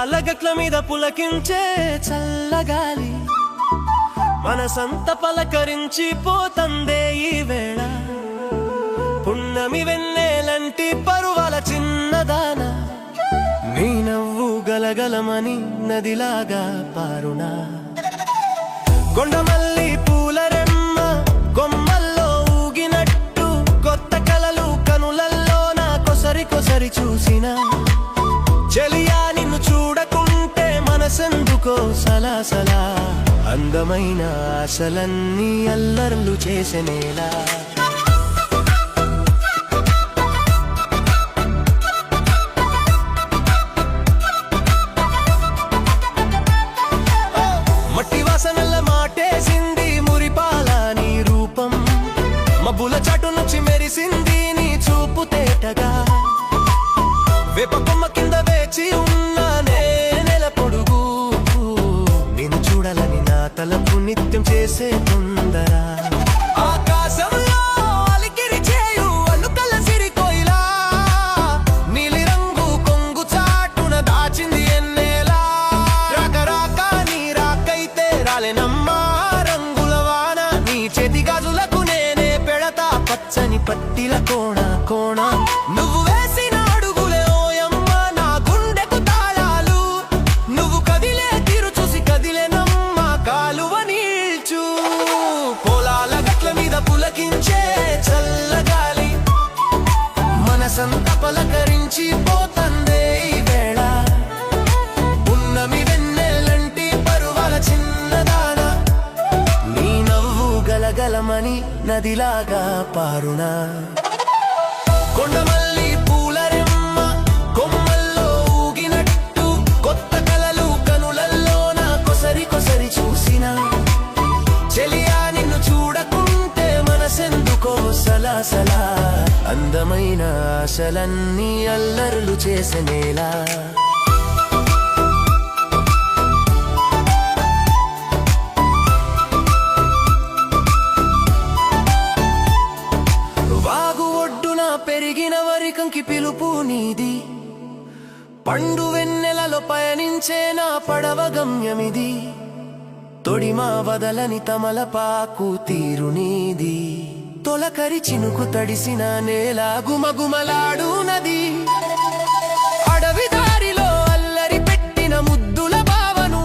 పొలాల గట్ల మీద పులకించే చల్లగాలి మనసంత పలకరించి పోతందే ఈ వేళ. పున్నమి వెన్నెలంటి పరువాల చిన్నదాన నీ నవ్వు గలగలమని నదిలాగా పారునా. కొండమల్లి పూల రెమ్మ కొమ్మల్లో ఊగినట్టు కొత్త కలలు కనులల్లో నా కొసరి కొసరి చూసిన చెలియా నిన్ను చూడకుంటే మనసెందుకో సలాసలా. అందమైన ఆశలన్నీ అల్లర్లు చేసెనేలా. మట్టి వాసనల్ల మాటేసింది మురిపాల నీ రూపం. మబ్బుల చాటు నుంచి మెరిసింది నీ చూపు తేటగా. వేప కొమ్మ కింద వేచి ఉన్నానే నెల పొడుగు. నిన్ను చూడాలని నా తలపు నిత్యం చేసే తొందర. ఆకాశంలో అలికిరి చేయు అలుకల సిరికోయిలా నీలి రంగు కొంగు చాటున దాచింది ఎన్నేలా. రాక నీ రాకైతే రాలేనమ్మా రంగుల వాన. నీ చేతి గాజులకు నేనే పెడతా పచ్చని పట్టిల కోణ కోణ. నువ్వు వేసిన అడుగులే ఓయమ్మ నా గుండెకు తాళాలు. నువ్వు కదిలే తీరు చూసి కదిలేనమ్మ కాలువ నీల్చు. పొలాల గట్ల మీద పులకించే చల్లగాలి మనసంత పలకరించి పోతందే ఈ వేళ. పున్నమి వెన్నెలంటి పరువాల చిన్నదాన నీ నవ్వు గలగలమని నదిలాగా పారునా. కొండమల్లి పూల రెమ్మ కొమ్మల్లో ఊగినట్టు కొత్త కలలు కనులల్లో నా కొసరి కొసరి చూసిన చెలియా నిన్ను చూడకుంటే మనసెందుకో సలాసలా. అందమైన ఆశలన్నీ అల్లర్లు చేసెనేలా. వాగు ఒడ్డున పెరిగిన వరికంకి పిలుపు నీది. పండు వెన్నెలలో పయనించే నా పడవ గమ్యమిది. తొడిమా వదలని తమలపాకు తీరు నీది. తొలకరి చినుకు తడిసిన నేల గుమగుమలాడు నది. అడవి దారిలో అల్లరి పెట్టిన ముద్దుల భావను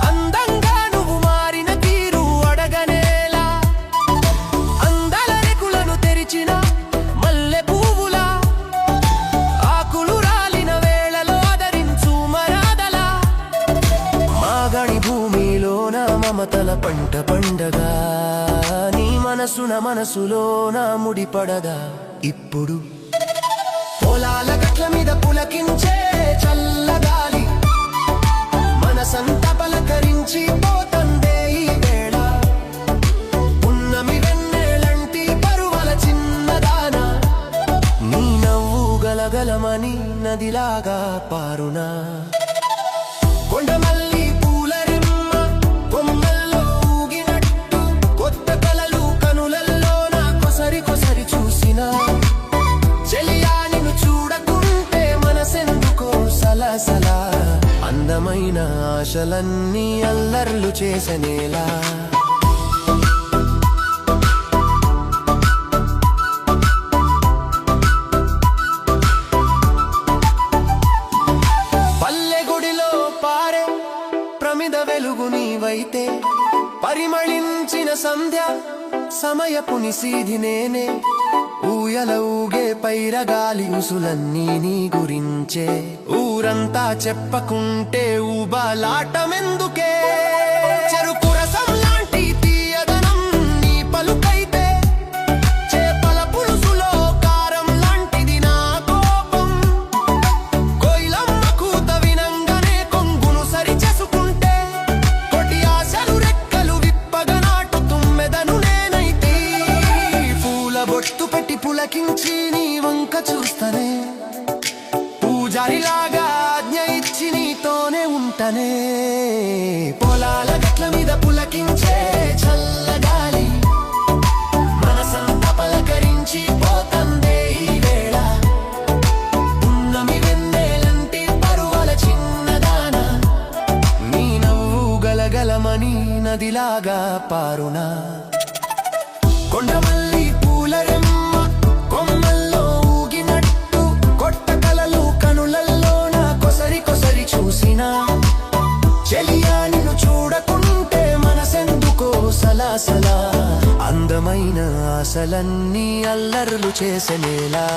అందంగా నువ్వు మారిన తీరు అడగనేలా. అందాల రెకులను తెరిచిన మల్లె పువ్వులా ఆకులు రాలిన వేళలో ఆదరించు మరాదలా. మాగణి భూమిలోన మమతల పంట పండగా నీ మనసులోన ముడిపడగా ఇప్పుడు. పొలాల గట్ల మీద పులకించే చల్లగాలి మనసంత పలకరించి పోతందే ఈ వేళ. పున్నమి వెన్నెలంటి పరువల చిన్నదాన నీ నవ్వు గలగలమని నదిలాగా పారునా. కొండమల్లి పూల రెమ్మ కొమ్మల్లో ఊగినట్టు కొత్త కలలు కనులల్లో నా కొసరి కొసరి చూసిన చెలియా నిన్ను చూడకుంటే మనసెందుకో సలసలా. అందమైన ఆశలన్నీ అల్లర్లు చేసెనేలా. ప్రమిద వెలుగు నీవైతే పరిమళించిన సంధ్య సమయపు నిశీధి నేనే. ఊయల ఊగే పైరగాలి ఉసులన్నీ నీ గురించే. ఊరంతా చెప్పకుంటే ఊబలాటమెందుకే. చెరుకు రసం లాంటి తీయదనం నీ పలుకైతే చేపల పులుసులో కారం లాంటిది నా కోపం. కోయిలమ్మ కూత వినంగానే కొంగును సరి చేసుకుంటే కొటి ఆశలు రెక్కలు విప్పగా నాటు తుమ్మెదను నేనైతే. పూల బొట్టు పెట్టి పులకించి నీ వంక చూస్తనే పూజారిలాగా ఆజ్ఞ ఇచ్చి నీతోనే ఉంటనే. పొలాల గట్ల మీద పులకించే చల్లగాలి మనసంతా పలకరించి పోతందే ఈ వేళ. పున్నమి వెన్నెలంటి పరువల చిన్న పారునా కొండమల్లి పూలరెమ్మ కొమ్మల్లో ఊగినట్టు కొట్ట కలలు కనులల్లోన కొసరి కొసరి చూసినా చెలియా నిన్ను చూడకుంటే మనసెందుకో సలాసలా అందమైన ఆశలన్నీ అల్లరులు చేసెనేలా